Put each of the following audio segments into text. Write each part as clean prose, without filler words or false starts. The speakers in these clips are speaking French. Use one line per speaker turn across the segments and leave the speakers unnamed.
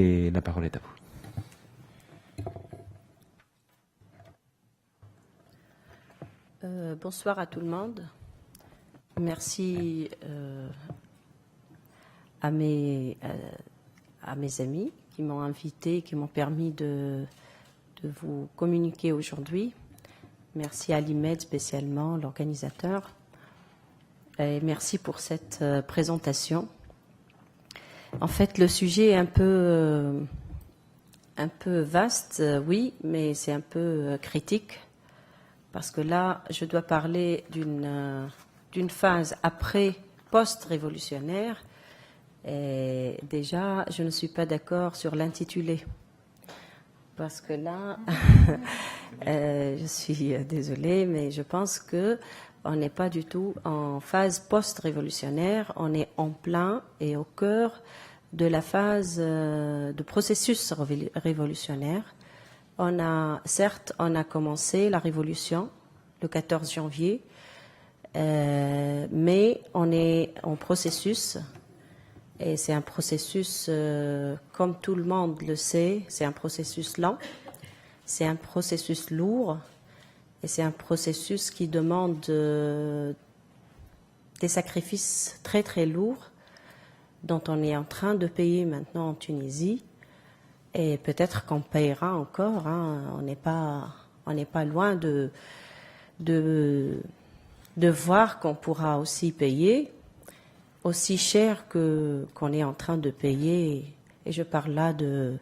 Et la parole est à vous.
Bonsoir à tout le monde. Merci à mes amis qui m'ont invité, qui m'ont permis de vous communiquer aujourd'hui. Merci à l'IMED spécialement, l'organisateur. Et merci pour cette présentation. En fait, le sujet est un peu vaste, oui, mais c'est un peu critique. Parce que là, je dois parler d'une phase après post-révolutionnaire. Et déjà, je ne suis pas d'accord sur l'intitulé. Parce que là, je suis désolée, mais je pense qu'on n'est pas du tout en phase post-révolutionnaire. On est en plein et au cœur de la phase de processus révolutionnaire. Certes, on a commencé la révolution le 14 janvier, mais on est en processus, et c'est un processus, comme tout le monde le sait, c'est un processus lent, c'est un processus lourd, et c'est un processus qui demande des sacrifices très très lourds, dont on est en train de payer maintenant en Tunisie. Et peut-être qu'on payera encore. Hein. On n'est pas loin de voir qu'on pourra aussi payer aussi cher qu'on est en train de payer. Et je parle là de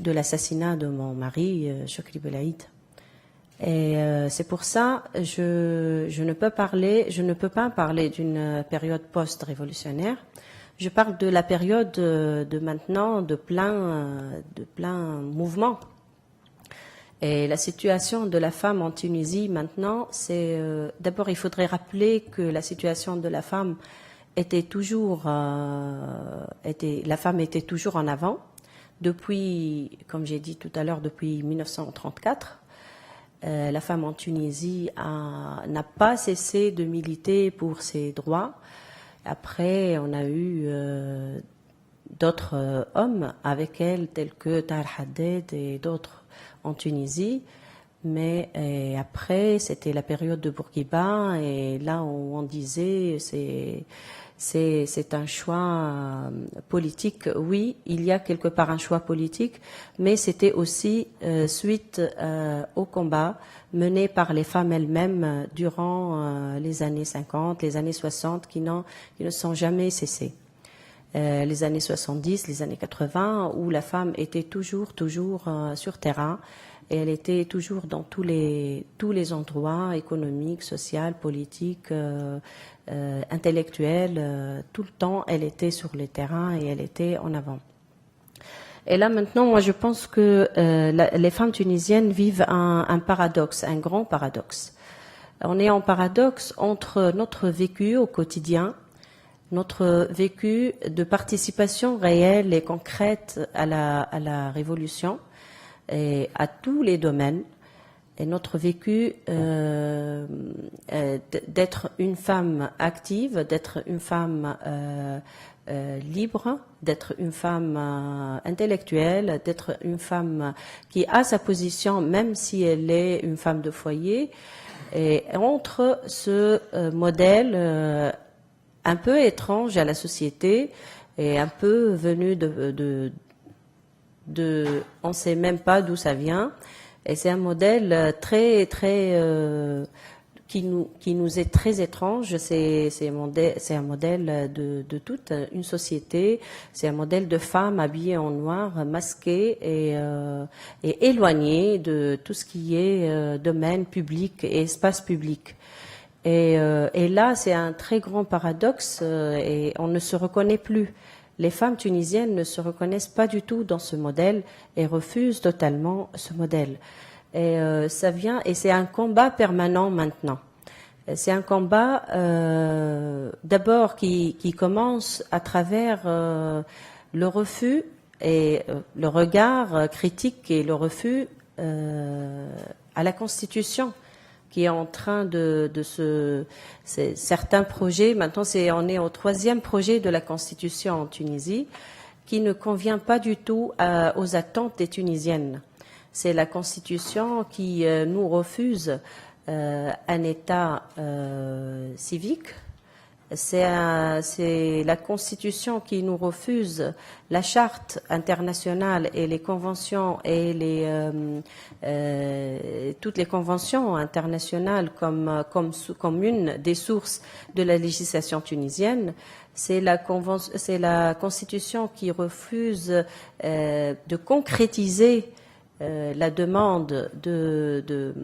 l'assassinat de mon mari, Chokri Belaïd. Et c'est pour ça je ne peux pas parler d'une période post-révolutionnaire. Je parle de la période de maintenant, de plein mouvement. Et la situation de la femme en Tunisie maintenant, c'est d'abord il faudrait rappeler que la situation de la femme était toujours en avant depuis, comme j'ai dit tout à l'heure, depuis 1934. La femme en Tunisie n'a pas cessé de militer pour ses droits. Après, on a eu d'autres hommes avec elle, tels que Tahar Haddad et d'autres en Tunisie. Mais après, c'était la période de Bourguiba, et là où on disait c'est un choix politique. Oui, il y a quelque part un choix politique, mais c'était aussi suite au combat mené par les femmes elles-mêmes durant les années 50, les années 60, qui ne sont jamais cessées. Les années 70, les années 80, où la femme était toujours sur terrain, et elle était toujours dans tous les endroits économiques, sociaux, politiques, intellectuels. Tout le temps, elle était sur le terrain et elle était en avant. Et là maintenant, moi je pense que les femmes tunisiennes vivent un paradoxe, un grand paradoxe. On est en paradoxe entre notre vécu au quotidien, notre vécu de participation réelle et concrète à la révolution, et à tous les domaines, et notre vécu d'être une femme active, d'être une femme libre, d'être une femme intellectuelle, d'être une femme qui a sa position, même si elle est une femme de foyer. Et entre ce modèle un peu étrange à la société et un peu venu on ne sait même pas d'où ça vient, et c'est un modèle très qui nous est très étrange. C'est un modèle de toute une société. C'est un modèle de femmes habillées en noir, masquées et éloignées de tout ce qui est domaine public et espace public. Et là, c'est un très grand paradoxe, et on ne se reconnaît plus. Les femmes tunisiennes ne se reconnaissent pas du tout dans ce modèle et refusent totalement ce modèle. Et ça vient, et c'est un combat permanent maintenant. C'est un combat d'abord qui commence à travers le refus et le regard critique et le refus à la Constitution, qui est en train certains projets. Maintenant, on est au 3e projet de la Constitution en Tunisie, qui ne convient pas du tout aux attentes des Tunisiennes. C'est la Constitution qui nous refuse un État civique. C'est la Constitution qui nous refuse la Charte internationale et les conventions et toutes les conventions internationales comme une des sources de la législation tunisienne. C'est la Constitution qui refuse de concrétiser la demande de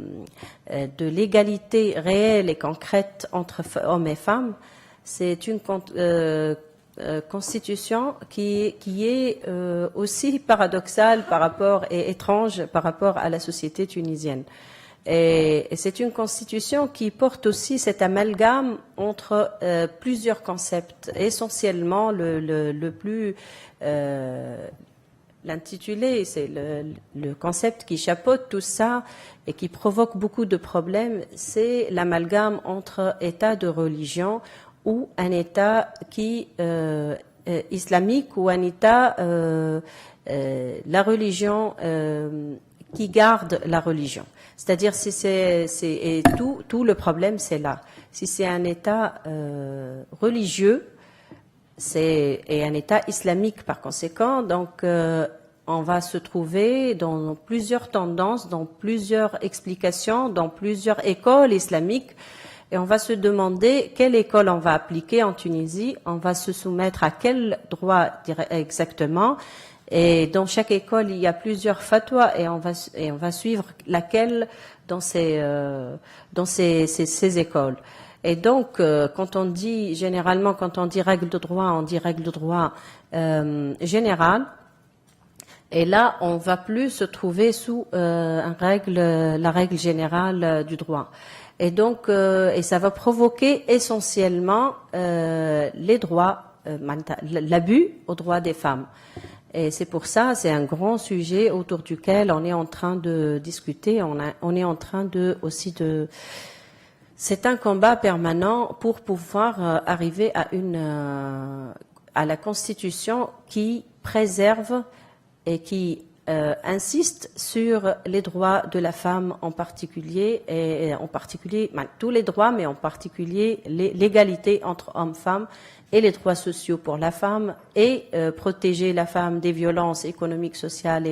l'égalité réelle et concrète entre hommes et femmes. C'est une constitution qui est aussi paradoxale et étrange par rapport à la société tunisienne. Et c'est une constitution qui porte aussi cet amalgame entre plusieurs concepts. Essentiellement, l'intitulé, c'est le concept qui chapeaute tout ça et qui provoque beaucoup de problèmes, c'est l'amalgame entre État de religion ou un État islamique ou un État la religion qui garde la religion. C'est-à-dire tout le problème c'est là. Si c'est un État religieux et un État islamique par conséquent, donc on va se trouver dans plusieurs tendances, dans plusieurs explications, dans plusieurs écoles islamiques. Et on va se demander quelle école on va appliquer en Tunisie, on va se soumettre à quel droit exactement. Et dans chaque école, il y a plusieurs fatwas et on va suivre laquelle dans ces écoles. Et donc, quand on dit règle de droit, on dit règle de droit générale. Et là, on va plus se trouver sous la règle générale du droit. Et donc, et ça va provoquer essentiellement les droits, l'abus aux droits des femmes. Et c'est pour ça, c'est un grand sujet autour duquel on est en train de discuter. On est en train c'est un combat permanent pour pouvoir arriver à la Constitution qui préserve et qui insiste sur les droits de la femme en particulier, tous les droits, mais en particulier l'égalité entre hommes et femmes et les droits sociaux pour la femme et protéger la femme des violences économiques, sociales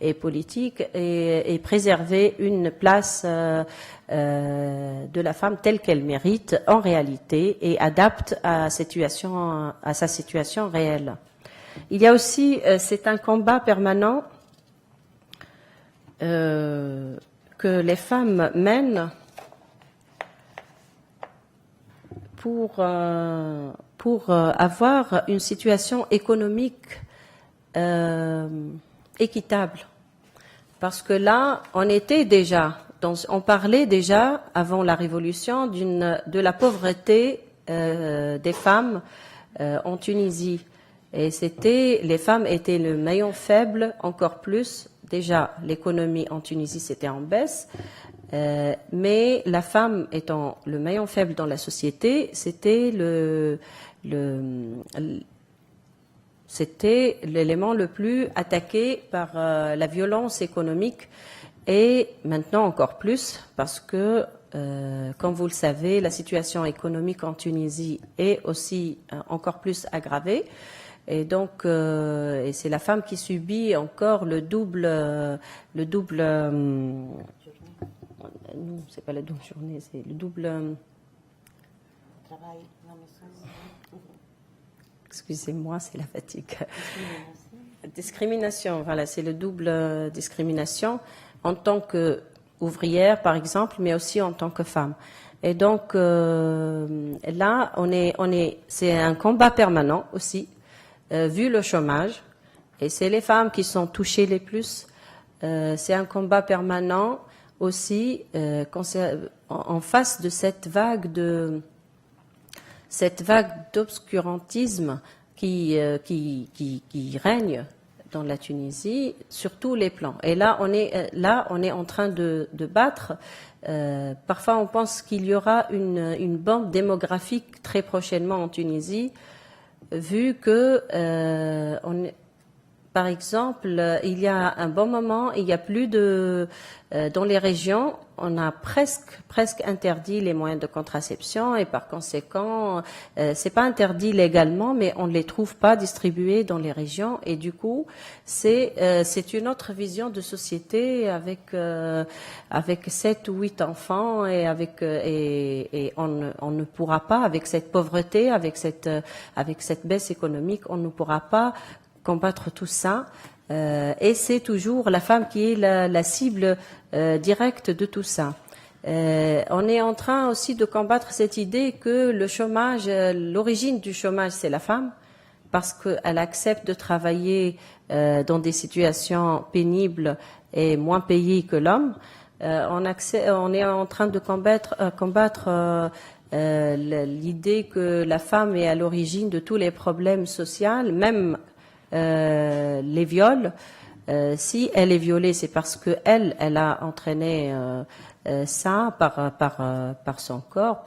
et politiques et préserver une place de la femme telle qu'elle mérite en réalité et adapte à sa situation réelle. Il y a aussi, c'est un combat permanent que les femmes mènent pour avoir une situation économique équitable. Parce que là, on parlait déjà avant la Révolution de la pauvreté des femmes en Tunisie. Et les femmes étaient le maillon faible encore plus. Déjà, l'économie en Tunisie, c'était en baisse. Mais la femme étant le maillon faible dans la société, c'était l'élément le plus attaqué par la violence économique et maintenant encore plus parce que, comme vous le savez, la situation économique en Tunisie est aussi encore plus aggravée. Et donc, et c'est la femme qui subit encore le double. Non, c'est pas la double journée, c'est le double. Travail. Excusez-moi, c'est la fatigue. Discrimination. Voilà, c'est le double discrimination en tant qu'ouvrière, par exemple, mais aussi en tant que femme. Et donc là, c'est un combat permanent aussi. Vu le chômage, et c'est les femmes qui sont touchées les plus, c'est un combat permanent aussi en face de cette vague d'obscurantisme qui règne dans la Tunisie sur tous les plans. Et là, on est en train de battre. Parfois, on pense qu'il y aura une bombe démographique très prochainement en Tunisie, vu que Par exemple, il y a un bon moment, il y a plus de dans les régions, on a presque interdit les moyens de contraception et par conséquent, c'est pas interdit légalement, mais on ne les trouve pas distribués dans les régions et du coup, c'est une autre vision de société avec 7 ou 8 enfants et et on ne pourra pas avec cette pauvreté, avec cette baisse économique, on ne pourra pas combattre tout ça. Et c'est toujours la femme qui est la cible directe de tout ça. On est en train aussi de combattre cette idée que le chômage, l'origine du chômage, c'est la femme, parce qu'elle accepte de travailler dans des situations pénibles et moins payées que l'homme. On est en train de combattre l'idée que la femme est à l'origine de tous les problèmes sociaux, même les viols. Si elle est violée, c'est parce que elle a entraîné ça par son corps,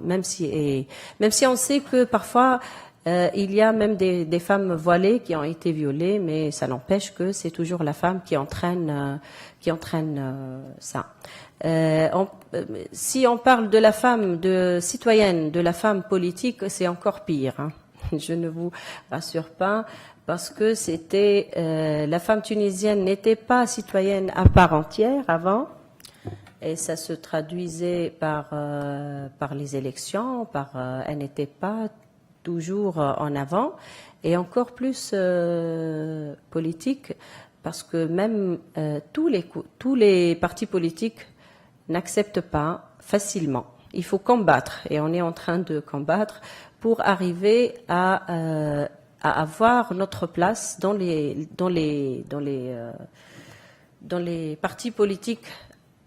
même si on sait que parfois il y a même des femmes voilées qui ont été violées, mais ça n'empêche que c'est toujours la femme qui entraîne ça. Si on parle de la femme citoyenne, de la femme politique, c'est encore pire. Hein. Je ne vous rassure pas. Parce que la femme tunisienne n'était pas citoyenne à part entière avant, et ça se traduisait par les élections, elle n'était pas toujours en avant, et encore plus politique, parce que même tous les partis politiques n'acceptent pas facilement. Il faut combattre, et on est en train de combattre pour arriver à avoir notre place dans les partis politiques,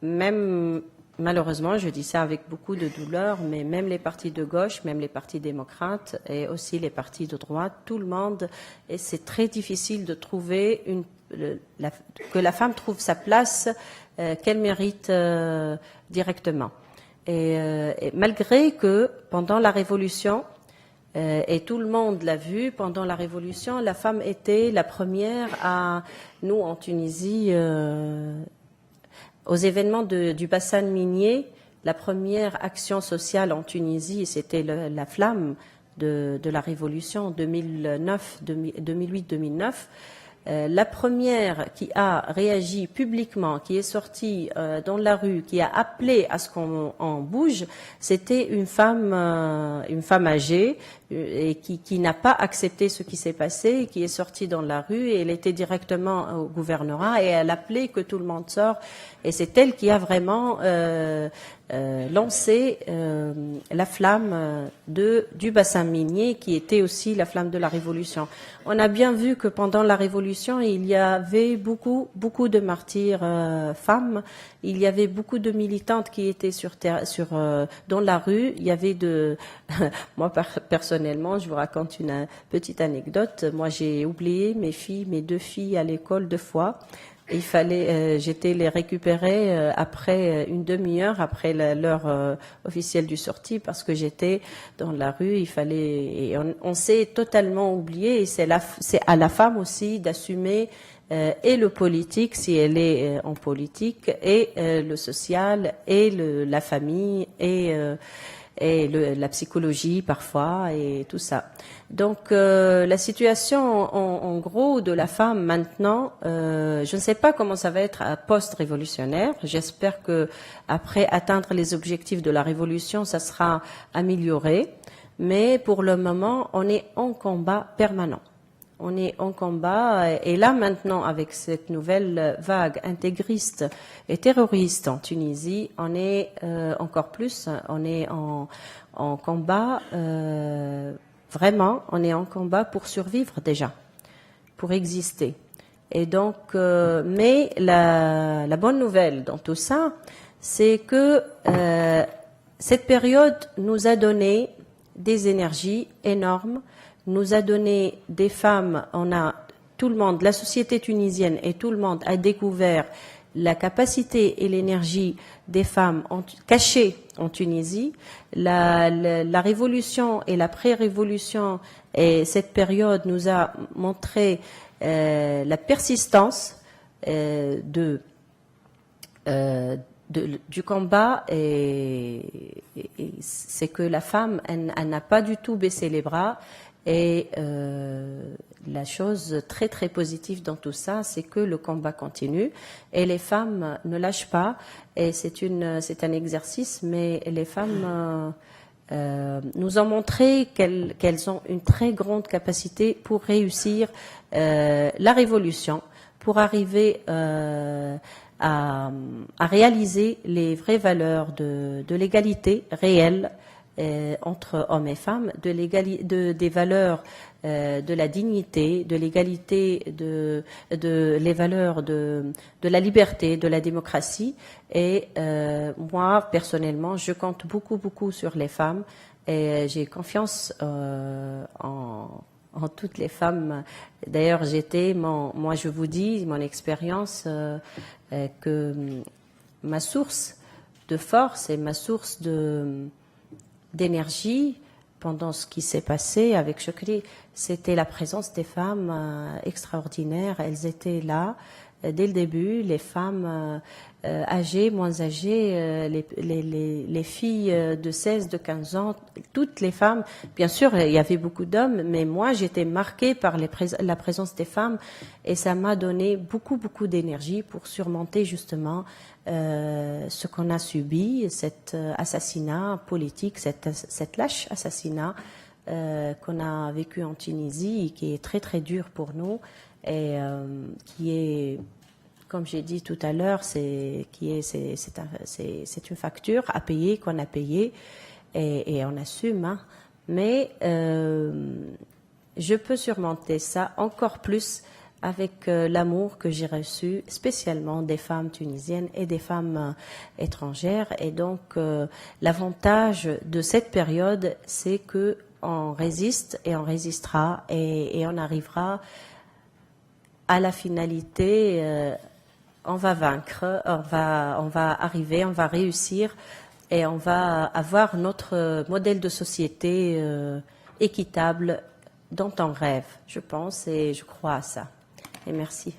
même malheureusement, je dis ça avec beaucoup de douleur, mais même les partis de gauche, même les partis démocrates et aussi les partis de droite, tout le monde, et c'est très difficile de trouver que la femme trouve sa place qu'elle mérite directement. Et malgré que pendant la Révolution, et tout le monde l'a vu, pendant la Révolution, la femme était la première nous en Tunisie, aux événements du bassin minier, la première action sociale en Tunisie, c'était la flamme de la Révolution 2008-2009. La première qui a réagi publiquement, qui est sortie dans la rue, qui a appelé à ce qu'on bouge, c'était une femme âgée et qui n'a pas accepté ce qui s'est passé, qui est sortie dans la rue et elle était directement au gouvernorat et elle appelait que tout le monde sort. Et c'est elle qui a vraiment lancé la flamme du bassin minier, qui était aussi la flamme de la Révolution. On a bien vu que pendant la Révolution, il y avait beaucoup de martyrs femmes. Il y avait beaucoup de militantes qui étaient dans la rue. Il y avait moi personnellement, je vous raconte une petite anecdote. Moi, j'ai oublié mes 2 filles à l'école 2 fois. Il fallait, j'étais les récupérer après une demi-heure après l'heure officielle du sortie parce que j'étais dans la rue. Et on s'est totalement oublié et c'est à la femme aussi d'assumer et le politique si elle est en politique et le social et la famille et la psychologie parfois et tout ça. Donc la situation en gros de la femme maintenant, je ne sais pas comment ça va être post-révolutionnaire. J'espère que après atteindre les objectifs de la révolution, ça sera amélioré. Mais pour le moment, on est en combat permanent. On est en combat et là maintenant avec cette nouvelle vague intégriste et terroriste en Tunisie, on est encore plus, on est en combat, vraiment, on est en combat pour survivre déjà, pour exister. Et donc, mais la bonne nouvelle dans tout ça, c'est que cette période nous a donné des énergies énormes, nous a donné des femmes, tout le monde, la société tunisienne et tout le monde a découvert la capacité et l'énergie des femmes cachées en Tunisie. La révolution et la pré-révolution et cette période nous a montré la persistance du combat, c'est que la femme, elle n'a pas du tout baissé les bras. Et la chose très très positive dans tout ça, c'est que le combat continue et les femmes ne lâchent pas. Et c'est un exercice, mais les femmes nous ont montré qu'elles ont une très grande capacité pour réussir la révolution, pour arriver à réaliser les vraies valeurs de l'égalité réelle entre hommes et femmes, des valeurs de la dignité, de l'égalité, les valeurs de la liberté, de la démocratie. Et moi, personnellement, je compte beaucoup, beaucoup sur les femmes et j'ai confiance en toutes les femmes. D'ailleurs, moi je vous dis, mon expérience, que ma source de force et ma source d'énergie pendant ce qui s'est passé avec Chokri, c'était la présence des femmes extraordinaires. Elles étaient là dès le début, les femmes âgées, moins âgées, les filles de 16, de 15 ans, toutes les femmes. Bien sûr, il y avait beaucoup d'hommes, mais moi, j'étais marquée par la présence des femmes et ça m'a donné beaucoup, beaucoup d'énergie pour surmonter justement ce qu'on a subi, cet assassinat politique, cet lâche assassinat qu'on a vécu en Tunisie, qui est très, très dur pour nous et qui est, comme j'ai dit tout à l'heure, c'est une facture à payer, qu'on a payée et on assume. Hein. Mais je peux surmonter ça encore plus avec l'amour que j'ai reçu spécialement des femmes tunisiennes et des femmes étrangères. Et donc, l'avantage de cette période, c'est que on résiste et on résistera et on arrivera à la finalité. On va vaincre, on va arriver, on va réussir et on va avoir notre modèle de société équitable dont on rêve, je pense, et je crois à ça. Et merci.